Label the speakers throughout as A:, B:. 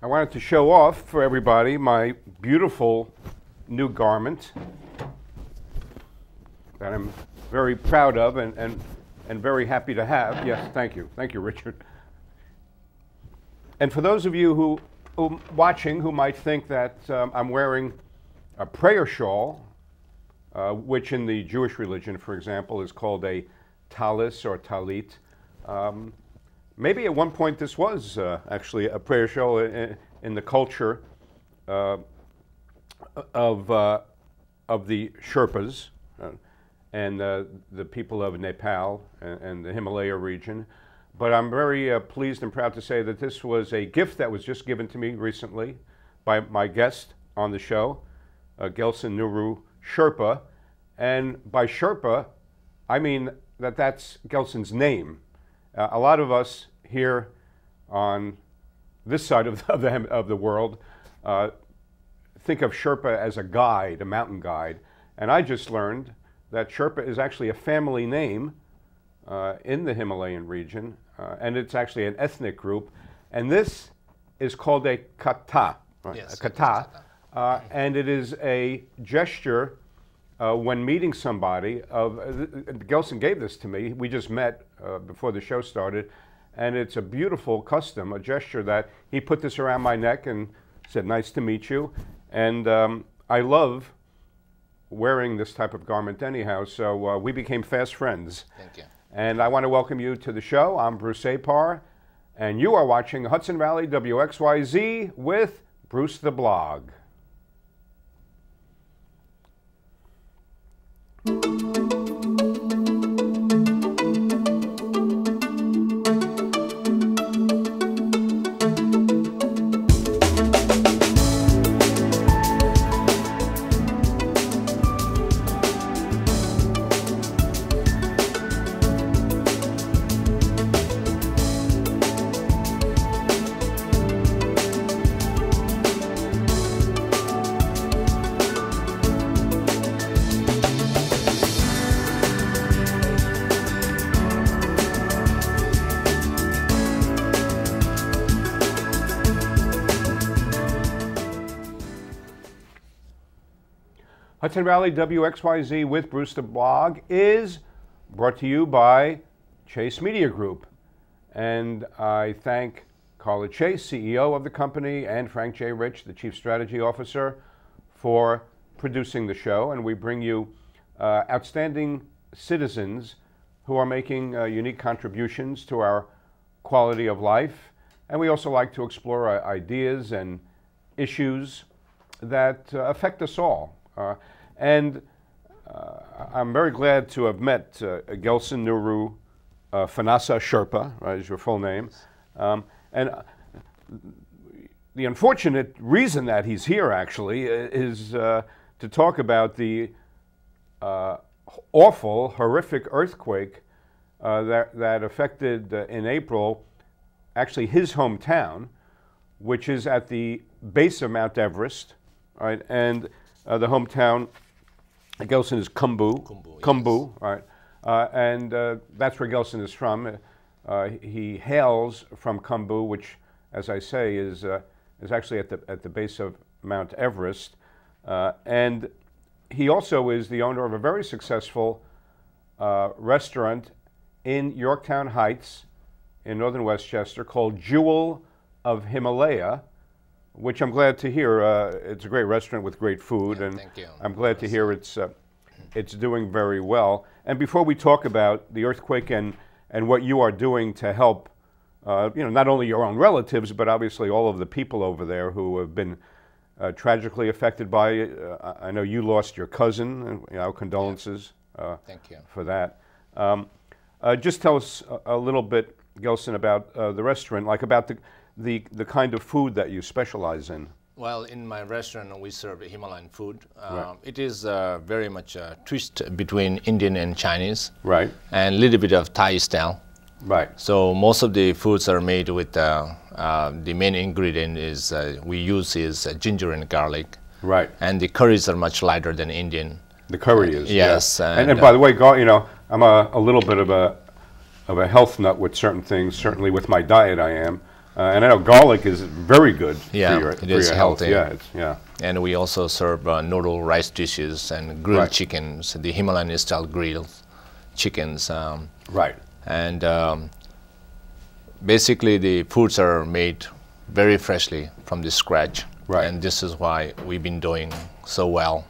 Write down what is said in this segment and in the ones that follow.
A: I wanted to show off for everybody my beautiful new garment that I'm very proud of and very happy to have. Yes, thank you. Thank you, Richard. And for those of you who watching who might think that I'm wearing a prayer shawl, which in the Jewish religion, for example, is called a talis or talit. Maybe at one point this was actually a prayer shawl in the culture of the Sherpas and the people of Nepal and the Himalaya region. But I'm very pleased and proud to say that this was a gift that was just given to me recently by my guest on the show, Gelson Nuru Sherpa. And by Sherpa, I mean that's Gelson's name. A lot of us here on this side of the world think of Sherpa as a guide, a mountain guide. And I just learned that Sherpa is actually a family name in the Himalayan region, and it's actually an ethnic group. And this is called a kata, right?
B: Yes,
A: a kata, and it is a gesture when meeting somebody. Gelson gave this to me. We just met before the show started, and it's a beautiful custom, a gesture that he put this around my neck and said, "Nice to meet you." And I love wearing this type of garment anyhow, so we became fast friends.
B: Thank you.
A: And I want to welcome you to the show. I'm Bruce Apar, and you are watching Hudson Valley WXYZ with Bruce the Blog. Hudson Valley WXYZ with Bruce the Blog is brought to you by Chase Media Group. And I thank Carla Chase, CEO of the company, and Frank J. Rich, the Chief Strategy Officer, for producing the show. And we bring you outstanding citizens who are making unique contributions to our quality of life. And we also like to explore ideas and issues that affect us all. I'm very glad to have met Gelson Nuru Fanasa Sherpa, right, is your full name. And the unfortunate reason that he's here, actually, is to talk about the awful, horrific earthquake that affected in April, actually his hometown, which is at the base of Mount Everest, right? And the hometown, Gelson, is Khumbu. Khumbu, yes. Right? And that's where Gelson is from. He hails from Khumbu, which, as I say, is actually at the base of Mount Everest. And he also is the owner of a very successful restaurant in Yorktown Heights in northern Westchester called Jewel of Himalaya, which I'm glad to hear. It's a great restaurant with great food,
B: Yeah,
A: and
B: thank you.
A: I'm glad to hear it's doing very well. And before we talk about the earthquake and what you are doing to help, not only your own relatives, but obviously all of the people over there who have been tragically affected by it. I know you lost your cousin, and our condolences
B: Thank you.
A: for that. Just tell us a little bit, Gelson, about the restaurant, like about the kind of food that you specialize in.
B: Well, in my restaurant, we serve Himalayan food.
A: Right.
B: It is very much a twist between Indian and Chinese.
A: Right.
B: And a little bit of Thai style.
A: Right.
B: So most of the foods are made with the main ingredient is we use is ginger and garlic.
A: Right.
B: And the curries are much lighter than Indian.
A: The curry is.
B: Yes.
A: Yeah. And by the way, I'm a little bit of a health nut with certain things. Certainly with my diet I am. And I know garlic is very good
B: Yeah,
A: for your,
B: it is
A: health.
B: healthy.
A: Yeah, yeah.
B: And we also serve noodle rice dishes and grilled
A: Right.
B: chickens, the Himalayan style grilled chickens.
A: Right.
B: And basically the foods are made very freshly from the scratch.
A: Right.
B: And this is why we've been doing so well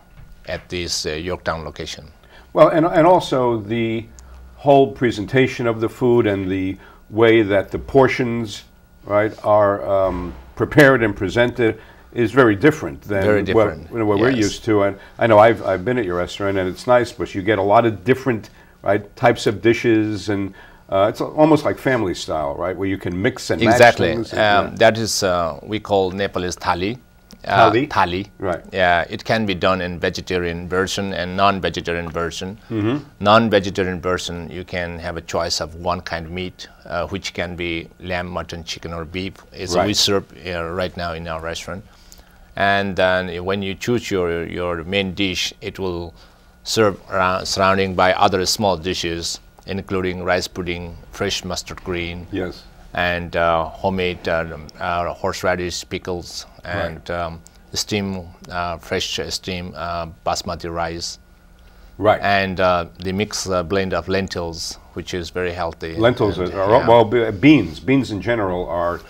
B: at this Yorktown location.
A: Well, and also the whole presentation of the food and the way that the portions, right, are prepared and presented is very different than
B: Very different,
A: what we're
B: yes.
A: used to. And I know I've been at your restaurant, and it's nice, but you get a lot of different, right, types of dishes, and it's almost like family style, right, where you can mix and match
B: Exactly.
A: things. And,
B: That is, we call Nepalese thali.
A: Thali?
B: Thali.
A: Right.
B: Yeah, it can be done in vegetarian version and non-vegetarian version.
A: Mm-hmm.
B: Non-vegetarian version, you can have a choice of one kind of meat, which can be lamb, mutton, chicken, or beef. It's
A: Right.
B: we serve right now in our restaurant. And then when you choose your main dish, it will serve surrounding by other small dishes, including rice pudding, fresh mustard green,
A: yes.
B: and homemade horseradish pickles, and fresh steam basmati rice,
A: Right.
B: and the mixed blend of lentils, which is very healthy.
A: Lentils
B: and,
A: are well, beans in general are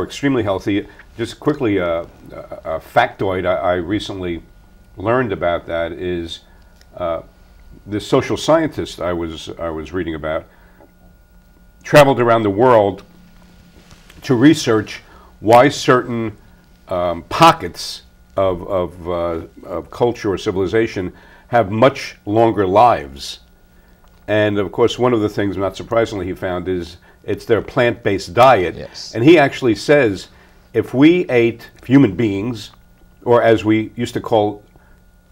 A: extremely healthy. Just quickly, a factoid I recently learned about that is this social scientist I was reading about traveled around the world to research why certain pockets of culture or civilization have much longer lives. And of course, one of the things, not surprisingly, he found is it's their plant-based diet.
B: Yes.
A: And he actually says, if we ate human beings, or as we used to call,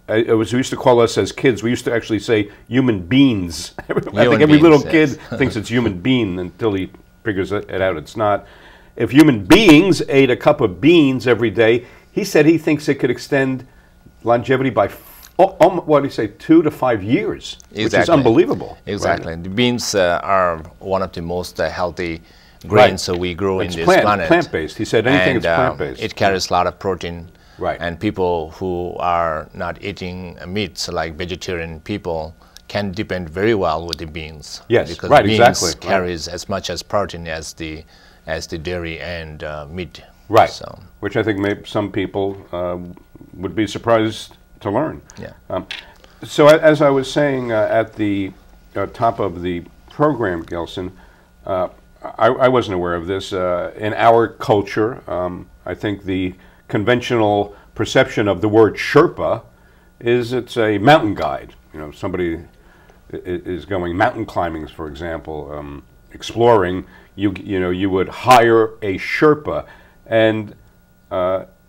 A: we used to call us as kids, we used to actually say human beans. I think every little kid thinks it's human bean until he figures it out. It's not. If human beings ate a cup of beans every day, he said he thinks it could extend longevity by, what did he say, 2 to 5 years,
B: Exactly.
A: which is unbelievable.
B: Exactly.
A: Right?
B: The beans are one of the most healthy grains so we grow in this planet.
A: Plant-based. He said anything
B: and,
A: that's plant-based.
B: It carries a lot of protein.
A: Right.
B: And people who are not eating meats, like vegetarian people, can depend very well with the beans.
A: Yes,
B: because
A: right,
B: beans
A: exactly.
B: carries as much as protein as the dairy and meat.
A: Right.
B: So.
A: Which I think some people would be surprised to learn.
B: Yeah.
A: So as I was saying at the top of the program, Gelson, I wasn't aware of this. In our culture, I think the conventional perception of the word Sherpa is it's a mountain guide. You know, somebody is going mountain climbing, for example, exploring. You would hire a Sherpa, and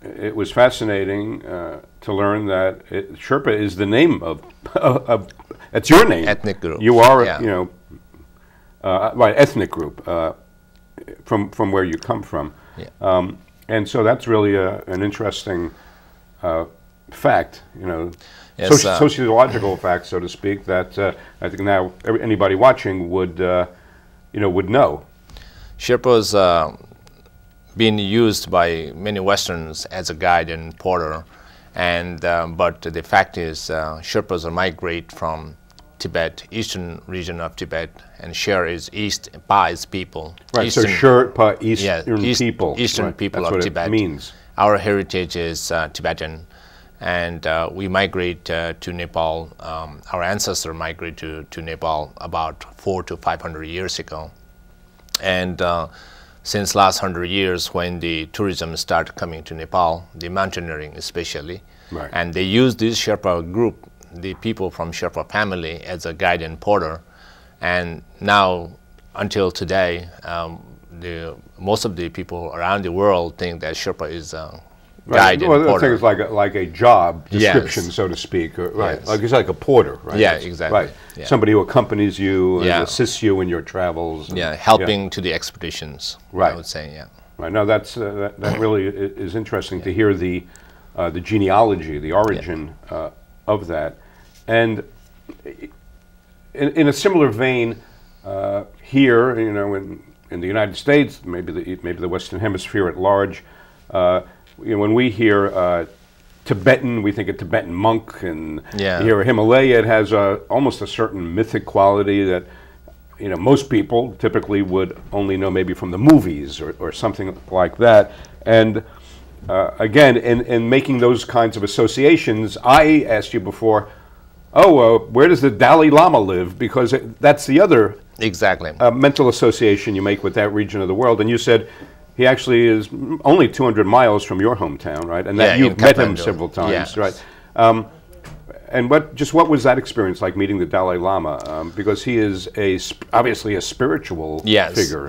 A: it was fascinating to learn that Sherpa is the name of it's your name.
B: Ethnic group.
A: You are,
B: Yeah.
A: right, ethnic group from where you come from.
B: Yeah.
A: And so that's really an interesting fact,
B: Yes,
A: sociological fact, so to speak, that I think now anybody watching would know.
B: Sherpa's been used by many Westerns as a guide and porter, and but the fact is, Sherpas migrate from Tibet, eastern region of Tibet, and Sher is east, Pa is people.
A: Right,
B: Eastern,
A: so Sherpa, eastern people.
B: Eastern
A: right,
B: people
A: that's
B: of
A: what
B: Tibet.
A: It means.
B: Our heritage is Tibetan, and we migrate to Nepal. Our ancestors migrated to Nepal about 400 to 500 years ago. And since last 100 years, when the tourism started coming to Nepal, the mountaineering especially,
A: right.
B: and they use this Sherpa group, the people from Sherpa family, as a guide and porter. And now, until today, most of the people around the world think that Sherpa is a guide and
A: porter.
B: porter.
A: I think it's like a job description,
B: Yes.
A: so to speak. Right,
B: Yes.
A: like it's like a porter, right?
B: Yeah, exactly.
A: Right,
B: Yeah.
A: somebody who accompanies you and
B: Yeah.
A: assists you in your travels.
B: Yeah, helping to the expeditions,
A: Right.
B: I would say, yeah.
A: Right. No, that really is interesting to hear the genealogy, the origin of that, and in a similar vein, here, in in the United States, maybe the Western Hemisphere at large, when we hear Tibetan, we think a Tibetan monk, and
B: Yeah.
A: here Himalaya, it has almost a certain mythic quality that most people typically would only know maybe from the movies or something like that. And again, in making those kinds of associations, I asked you before, where does the Dalai Lama live? Because that's the other
B: Exactly.
A: mental association you make with that region of the world. And you said he actually is only 200 miles from your hometown, right? And that you've met him several times,
B: yes.
A: right? And what was that experience like, meeting the Dalai Lama? Because he is obviously a spiritual figure.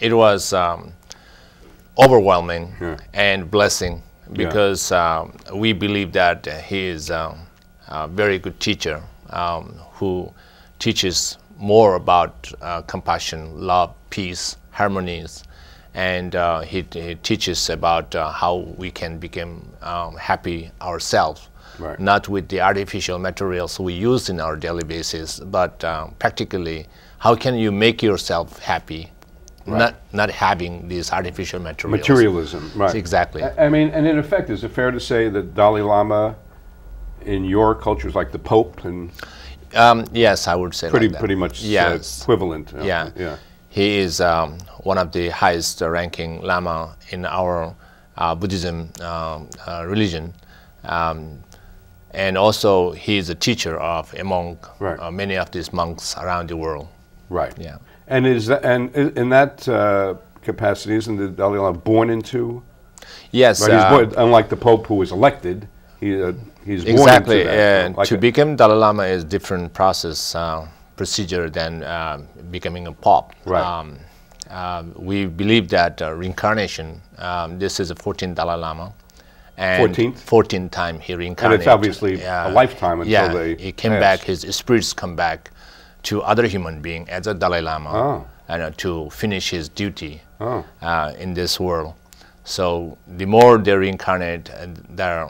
B: It was overwhelming and blessing, because we believe that he is a very good teacher who teaches more about compassion, love, peace, harmonies, and he teaches about how we can become happy ourselves, not with the artificial materials we use in our daily basis, but practically, how can you make yourself happy, not having these artificial materials.
A: Materialism, right.
B: Exactly.
A: I mean, and in effect, is it fair to say that Dalai Lama in your culture is like the Pope? And
B: yes, I would say
A: pretty much equivalent.
B: Yeah. He is one of the highest ranking Lama in our Buddhism religion. And also he is a teacher among many of these monks around the world.
A: Right.
B: Yeah.
A: And in that capacity, isn't the Dalai Lama born into?
B: Yes.
A: Right, he's born, unlike the Pope who was elected, he's born
B: exactly.
A: into that.
B: To become Dalai Lama is different procedure than becoming a Pope.
A: Right.
B: We believe that reincarnation, this is a 14th Dalai Lama. And 14th time he reincarnated.
A: And it's obviously a lifetime until
B: he came back, his spirits come back to other human being as a Dalai Lama and to finish his duty in this world. So the more they reincarnate, the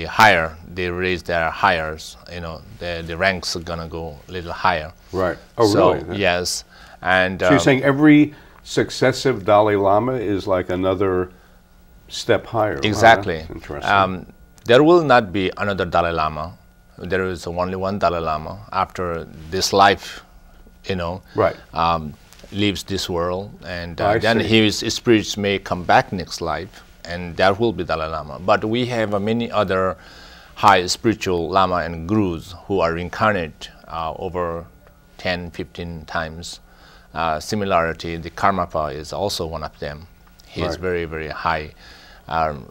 B: higher they raise their hires, the ranks are gonna go a little higher.
A: Right. Oh,
B: so,
A: really?
B: Yes. And
A: so you're saying every successive Dalai Lama is like another step higher.
B: Exactly.
A: That's interesting.
B: There will not be another Dalai Lama. There is only one Dalai Lama after this life, leaves this world, and then his spirits may come back next life, and there will be Dalai Lama. But we have many other high spiritual Lama and Gurus who are reincarnate over 10, 15 times. Similarity, the Karmapa is also one of them. He is very, very high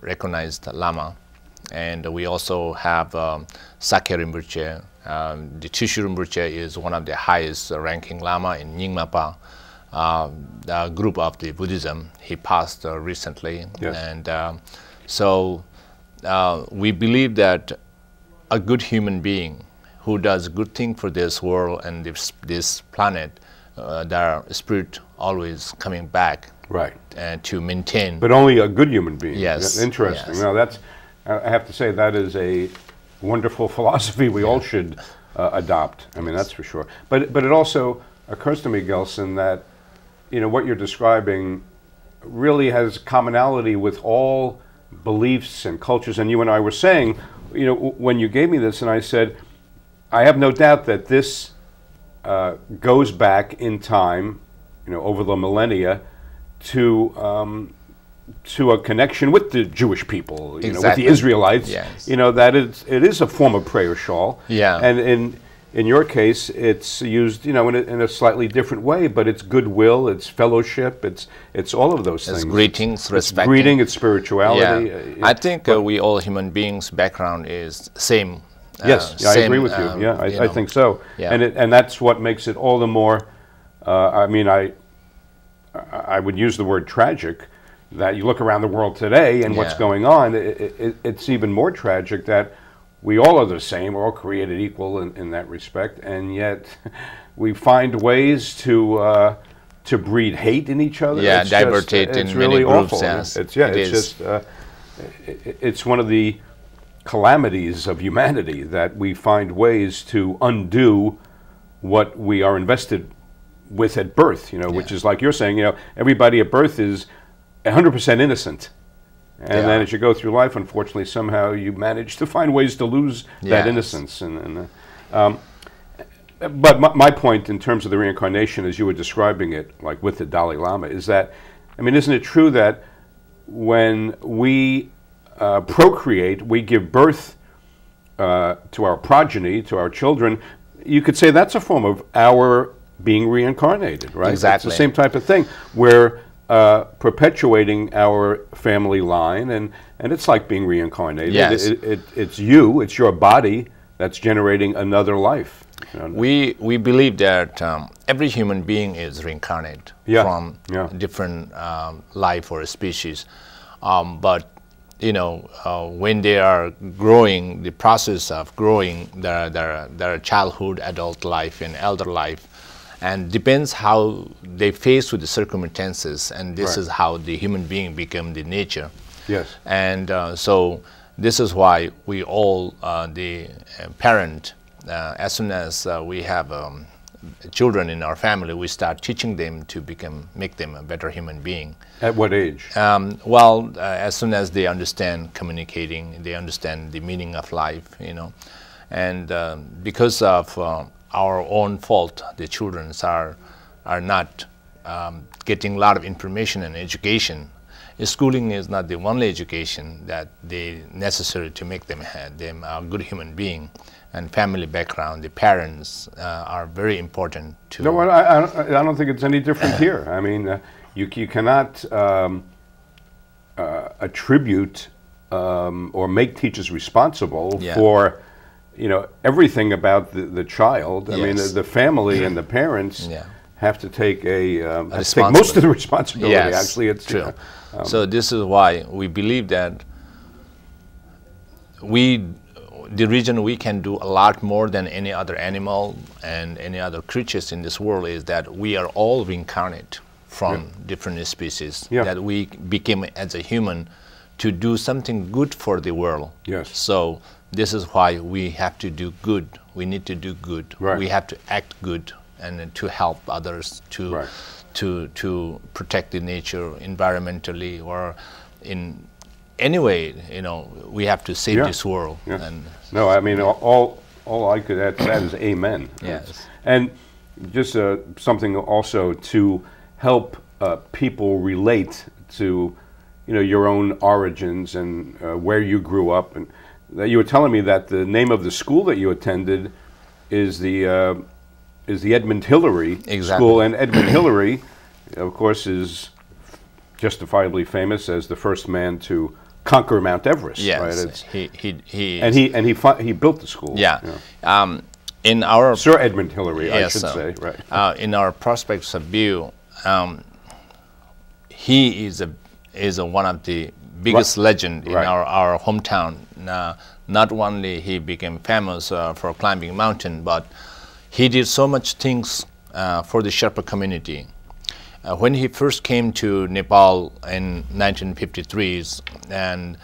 B: recognized Lama. And we also have Sakya Rinpoche. The Chushu Rinpoche is one of the highest ranking Lama in Nyingmapa, the group of the Buddhism. He passed recently.
A: Yes.
B: And so we believe that a good human being who does good thing for this world and this planet, their spirit always coming back, and to maintain.
A: But only a good human being.
B: Yes.
A: Interesting.
B: Yes.
A: Now I have to say that is a wonderful philosophy we all should adopt. I mean, that's for sure. But it also occurs to me, Gelson, that what you're describing really has commonality with all beliefs and cultures. And you and I were saying, when you gave me this, and I said, I have no doubt that this goes back in time, over the millennia, to a connection with the Jewish people, with the Israelites.
B: Yes.
A: That it is a form of prayer shawl.
B: Yeah.
A: And in your case, it's used, in a slightly different way, but it's goodwill, it's fellowship, it's all of those things.
B: It's greetings, respect.
A: It's greeting, it's spirituality.
B: Yeah. I think we all human beings' background is same.
A: Yes, I agree with you. I think so.
B: Yeah.
A: And that's what makes it all the more. I would use the word tragic. That you look around the world today and what's going on, it's even more tragic that we all are the same. We're all created equal in that respect, and yet we find ways to breed hate in each other.
B: Yeah, diverted in
A: really
B: many groups.
A: Awful.
B: Yes,
A: It's one of the calamities of humanity that we find ways to undo what we are invested with at birth, which is like you're saying, everybody at birth is 100% innocent. And then as you go through life, unfortunately, somehow you manage to find ways to lose that innocence. But my point in terms of the reincarnation, as you were describing it, like with the Dalai Lama, is that, isn't it true that when we procreate, we give birth to our progeny, to our children, you could say that's a form of our being reincarnated, right?
B: Exactly.
A: It's the same type of thing. We're perpetuating our family line, and it's like being reincarnated.
B: Yes.
A: It's your body that's generating another life.
B: We believe that every human being is reincarnated from different life or species, but when they are growing, the process of growing, their childhood, adult life, and elder life, and depends how they face with the circumstances, and this is how the human being become the nature.
A: Yes.
B: And so this is why we all, the parent, as soon as we have children in our family, we start teaching them to make them a better human being.
A: At what age?
B: As soon as they understand communicating, they understand the meaning of life, and because of our own fault, the children are not getting a lot of information and education. Schooling is not the only education that they necessary to make them a good human being. And family background, the parents are very important to.
A: No, I don't think it's any different here. You cannot attribute or make teachers responsible for everything about the child.
B: Yes.
A: The family and the parents have to take take most of the responsibility.
B: Yes,
A: actually, it's
B: true. So this is why we believe that the reason we can do a lot more than any other animal and any other creatures in this world is that we are all reincarnated from different species, that we became as a human to do something good for the world.
A: Yes.
B: So this is why we have to do good. We need to do good.
A: Right.
B: We have to act good and to help others to protect the nature environmentally or in any way, we have to save this world.
A: Yeah.
B: And
A: no, all I could add to that is amen.
B: Yes.
A: And just something also to help people relate to, your own origins and where you grew up. And that you were telling me that the name of the school that you attended is the Edmund Hillary School, and Edmund Hillary, of course, is justifiably famous as the first man to conquer Mount Everest.
B: Yes,
A: right?
B: he
A: built the school.
B: Yeah. In our
A: Sir Edmund Hillary, I should say, right?
B: In our prospects of view, he is one of the biggest legend in our hometown. Not only he became famous for climbing mountain, but he did so much things for the Sherpa community. When he first came to Nepal in 1953, and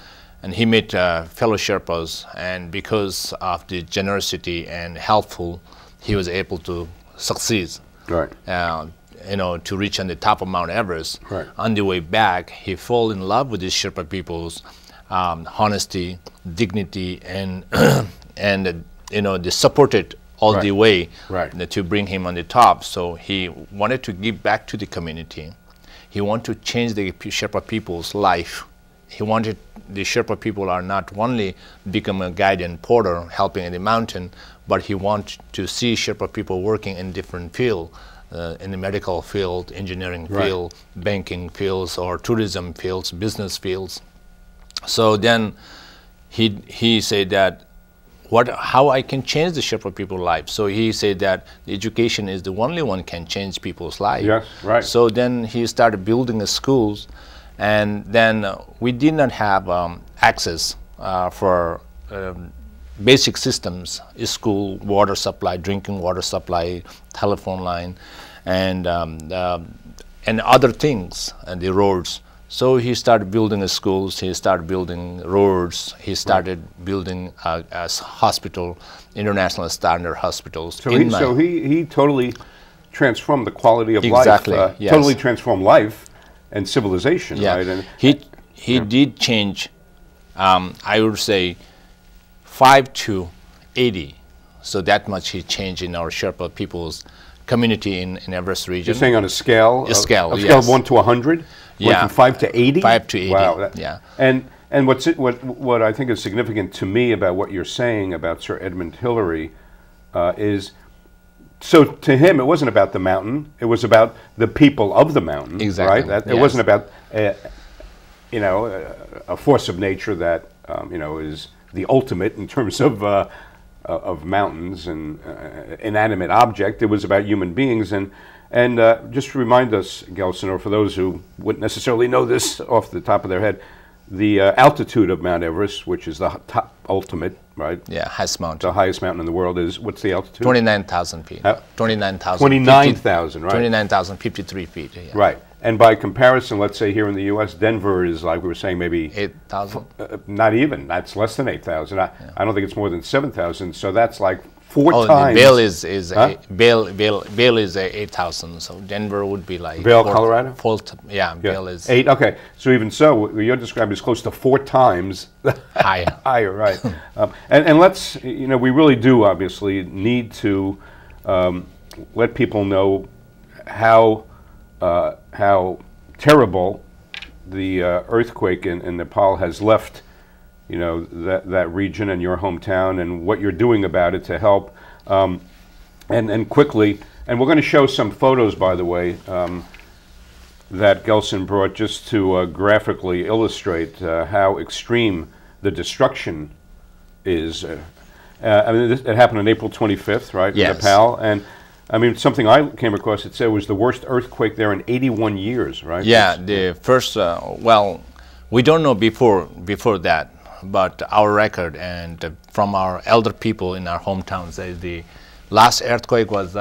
B: he met fellow Sherpas, and because of the generosity and helpful, he was able to succeed.
A: Right.
B: To reach on the top of Mount Everest.
A: Right.
B: On the way back, he fell in love with the Sherpa people's honesty, dignity, and they supported all the way to bring him on the top. So he wanted to give back to the community. He wanted to change the Sherpa people's life. He wanted the Sherpa people are not only become a guide and porter helping in the mountain, but he wanted to see Sherpa people working in different fields, in the medical field, engineering field, banking fields, or tourism fields, business fields. So then he said that, how I can change the Sherpa people's life. So he said that the education is the only one can change people's life.
A: Yes, right.
B: So then he started building the schools, and then we did not have access for basic systems, school, water supply, drinking water supply, telephone line, and other things, and the roads. So he started building the schools, he started building roads, he started building a hospital, international standard hospitals.
A: So he totally transformed the quality of
B: Exactly,
A: life.
B: yes.
A: Totally transformed life and civilization,
B: Yeah,
A: right? And
B: he did change. I would say 5 to 80. So that much he changed in our Sherpa people's community in Everest region.
A: you're saying on a scale,
B: A scale,
A: a scale of
B: yes.
A: 1 to 100, went
B: Yeah.
A: from 5 to 80.
B: 5 to 80.
A: Wow.
B: Yeah.
A: And what I think is significant to me about what you're saying about Sir Edmund Hillary is, so to him it wasn't about the mountain; it was about the people of the mountain.
B: Exactly.
A: Right. It
B: Yes.
A: wasn't about a force of nature that is the ultimate in terms of mountains and inanimate object. It was about human beings. And just to remind us, Gelson, or for those who wouldn't necessarily know this off the top of their head, the altitude of Mount Everest, which is the top ultimate, right?
B: Yeah, highest mountain.
A: The highest mountain in the world is, what's the altitude?
B: 29,000 feet. 29,000.
A: 29,000, right?
B: 29,053 feet. Yeah.
A: Right. And by comparison, let's say here in the U.S., Denver is, like we were saying, maybe
B: 8,000.
A: not even. That's less than 8,000. I don't think it's more than 7,000. So that's like four
B: Oh,
A: times.
B: the Vail is
A: Huh?
B: Vail is 8,000. So Denver would be like
A: Vail, Colorado?
B: Yeah, Vail is
A: 8. Okay. So even so, what you're describing is close to 4 times
B: higher.
A: higher, right? And let's, we really do obviously need to let people know how terrible the earthquake in Nepal has left, that region and your hometown, and what you're doing about it to help. And quickly, and we're going to show some photos, by the way, that Gelson brought just to graphically illustrate how extreme the destruction is. I mean, it happened on April 25th, right?
B: Yes.
A: In Nepal. And I mean, something I came across, it said it was the worst earthquake there in 81 years, right?
B: Yeah, the first, we don't know before that, but our record and from our elder people in our hometown says the last earthquake was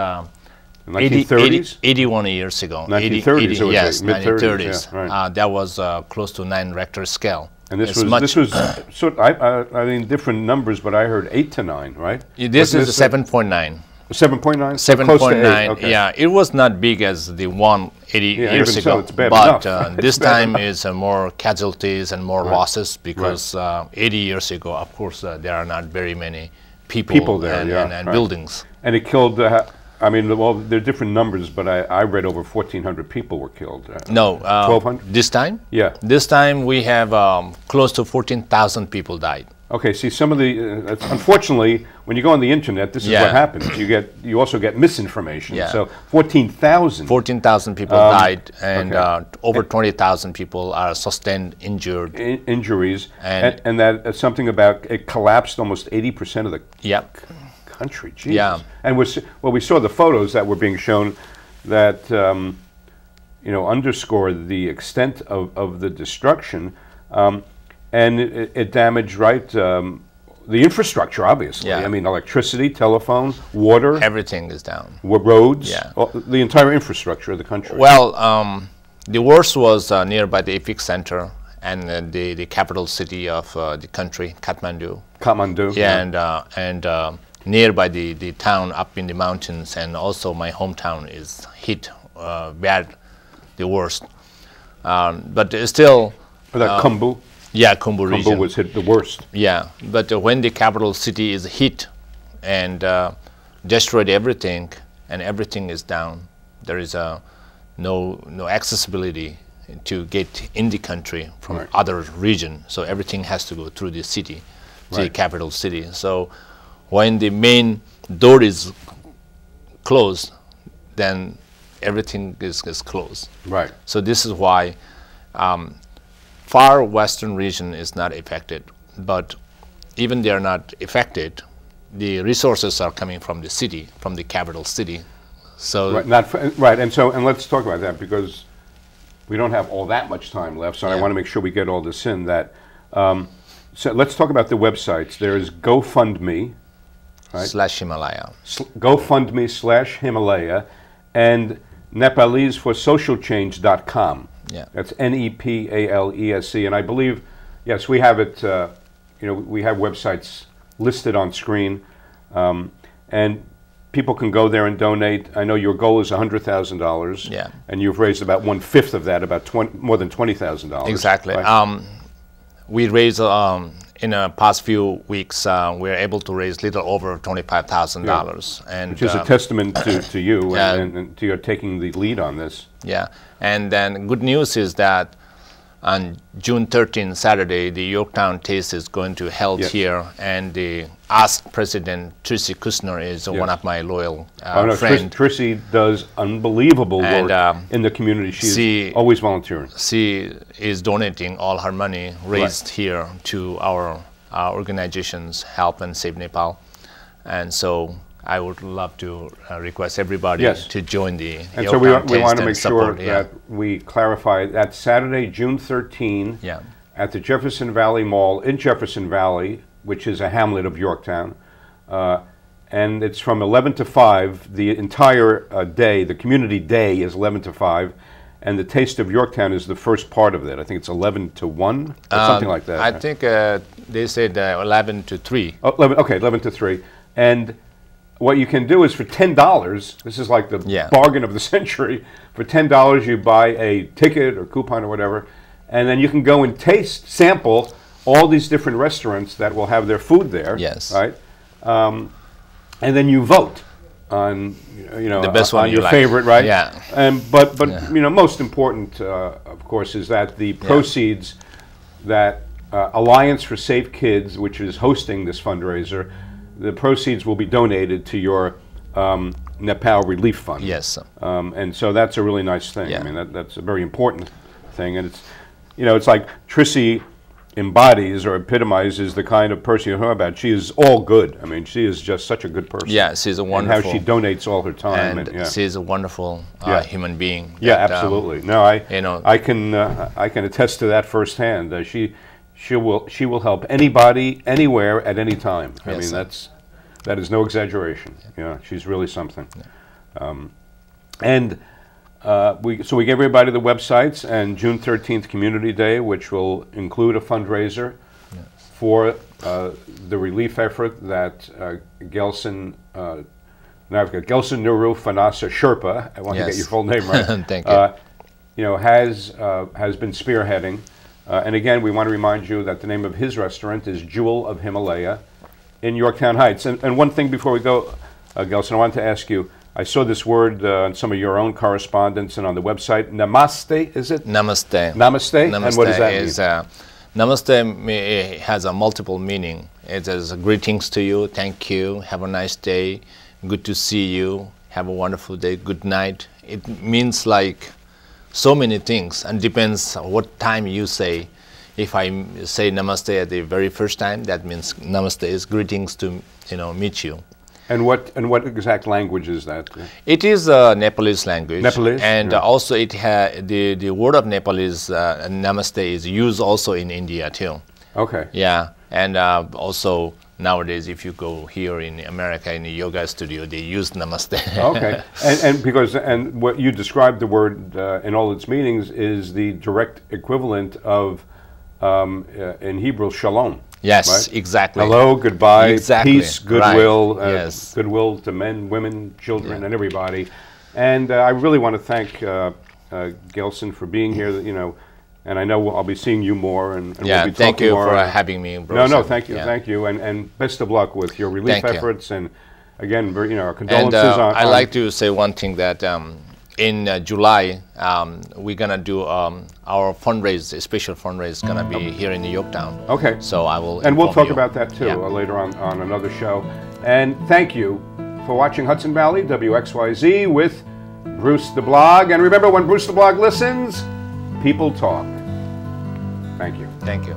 A: 1930s?
B: 81 years ago.
A: 1930s, it was
B: yes,
A: like mid-30s,
B: 1930s.
A: yeah, right.
B: That was close to 9 Richter scale.
A: And this
B: It's
A: was sort I mean, different numbers, but I heard 8 to 9, right?
B: This is 7.9.
A: 7.9?
B: 7.9,
A: okay.
B: yeah. It was not big as the one 80
A: Yeah,
B: years
A: even so,
B: ago,
A: it's bad
B: but
A: enough.
B: this
A: It's bad
B: time
A: enough.
B: is more casualties and more losses because 80 years ago, of course, there are not very many people
A: there,
B: and,
A: yeah,
B: and
A: right.
B: buildings.
A: And it killed, I mean, well, there are different numbers, but I read over 1,400 people were killed.
B: No,
A: 1,200?
B: this time?
A: Yeah.
B: This time we have close to 14,000 people died.
A: Okay, see, some of the, unfortunately, when you go on the internet, this is what happens. You also get misinformation.
B: Yeah.
A: So 14,000.
B: 14,000 people died, and
A: okay.
B: over 20,000 people are sustained injured.
A: Injuries.
B: And-
A: And that something about it collapsed almost 80% of the
B: Yep.
A: country. Jesus.
B: Yeah.
A: And we saw the photos that were being shown that underscore the extent of the destruction, and it damaged the infrastructure. Obviously,
B: Yeah.
A: I mean, electricity, telephone, water,
B: Everything is down.
A: roads,
B: Yeah.
A: the entire infrastructure of the country.
B: Well, the worst was nearby the epicenter and the capital city of the country, Kathmandu.
A: Kathmandu.
B: Yeah, and nearby the town up in the mountains, and also my hometown is hit bad, the worst. But still,
A: Khumbu.
B: yeah, Khumbu region.
A: Khumbu was hit the worst.
B: Yeah, but when the capital city is hit and destroyed everything, and everything is down, there is no accessibility to get in the country from
A: Right.
B: other region. So everything has to go through the city, the
A: Right.
B: capital city. So when the main door is closed, then everything is closed.
A: Right.
B: So this is why far western region is not affected, but even they are not affected, the resources are coming from the city, from the capital city. So
A: Right, and let's talk about that, because we don't have all that much time left, so I
B: Yeah.
A: want to make sure we get all this in. So let's talk about the websites. There is GoFundMe, right?
B: /Himalaya.
A: GoFundMe/Himalaya, and NepalesForSocialChange.com.
B: Yeah.
A: That's NEPALESC, and I believe, yes, we have it. We have websites listed on screen, and people can go there and donate. I know your goal is $100,000.
B: Yeah.
A: And you've raised about 1/5 of that, about more than $20,000.
B: Exactly.
A: Right?
B: We raised in the past few weeks. We were able to raise little over $25,000, and
A: which is a testament to you
B: yeah.
A: and to your taking the lead on this.
B: Yeah. And then good news is that on June 13th, Saturday, the Yorktown Taste is going to held
A: Yes.
B: here, and the ASK President Tracy Kushner is one of my loyal friends.
A: Trissy does unbelievable
B: And,
A: work in the community. She's always volunteering.
B: She is donating all her money raised here to our organizations, Help and Save Nepal. And so I would love to request everybody
A: Yes.
B: to join the
A: And so we want to make
B: support,
A: sure that we clarify that Saturday, June 13,
B: Yeah.
A: at the Jefferson Valley Mall in Jefferson Valley, which is a hamlet of Yorktown. And it's from 11 to 5. The entire day, the community day, is 11 to 5. And the Taste of Yorktown is the first part of it. I think it's 11 to 1 or something like that.
B: I think they said 11 to 3.
A: Oh, 11 to 3. And what you can do is for $10, this is like the bargain of the century. For $10, you buy a ticket or coupon or whatever, and then you can go and sample all these different restaurants that will have their food there.
B: Yes.
A: Right. And then you vote on
B: the best one
A: on your
B: like.
A: favorite, right?
B: Yeah.
A: But most important, of course, is that the proceeds that Alliance for Safe Kids, which is hosting this fundraiser, the proceeds will be donated to your Nepal Relief Fund.
B: Yes.
A: And so that's a really nice thing.
B: Yeah.
A: I mean, that's a very important thing. And it's like Trissy embodies or epitomizes the kind of person you're talking about. She is all good. I mean, she is just such a good person.
B: Yeah, she's a wonderful.
A: And how she donates all her time.
B: And she's a wonderful human being.
A: Yeah,
B: that,
A: absolutely. No, I can attest to that firsthand. She will help anybody, anywhere, at any time. I mean, that is no exaggeration. Yeah, she's really something. Yeah. We gave everybody the websites and June 13th Community Day, which will include a fundraiser for the relief effort that Gelson Nuru Fanasa Sherpa, I want to get your full name right.
B: Thank you.
A: Has been spearheading. And again, we want to remind you that the name of his restaurant is Jewel of Himalaya in Yorktown Heights. And one thing before we go, Gelson, I wanted to ask you, I saw this word in some of your own correspondence and on the website. Namaste, is it?
B: Namaste.
A: Namaste?
B: Namaste.
A: And what does that mean?
B: Namaste has a multiple meaning. It is greetings to you, thank you, have a nice day, good to see you, have a wonderful day, good night. It means like so many things, and depends what time you say. If I say namaste at the very first time, that means namaste is greetings to meet you.
A: And what exact language is that?
B: It is a Nepalese language.
A: Nepalese,
B: and also it the word of Nepalese namaste is used also in India too.
A: Okay.
B: Yeah, and also nowadays, if you go here in America in a yoga studio, they use namaste.
A: Okay, and what you described the word in all its meanings is the direct equivalent of in Hebrew shalom.
B: Yes,
A: right?
B: Exactly.
A: Hello, goodbye,
B: exactly.
A: Peace, goodwill,
B: Right. Yes.
A: Goodwill to men, women, children, and everybody. And I really want to thank Gelson for being here. And I know I'll be seeing you more, and we'll be talking
B: thank you
A: more.
B: for having me, bro.
A: No, thank you, thank you, and best of luck with your relief efforts. And again, our condolences.
B: And I'd like to say one thing that in July we're gonna do our fundraise, a special fundraise, gonna be here in Yorktown.
A: Okay.
B: So I will.
A: And we'll talk
B: you.
A: about that too later on another show. And thank you for watching Hudson Valley WXYZ with Bruce the Blog. And remember, when Bruce the Blog listens, people talk. Thank you.
B: Thank you.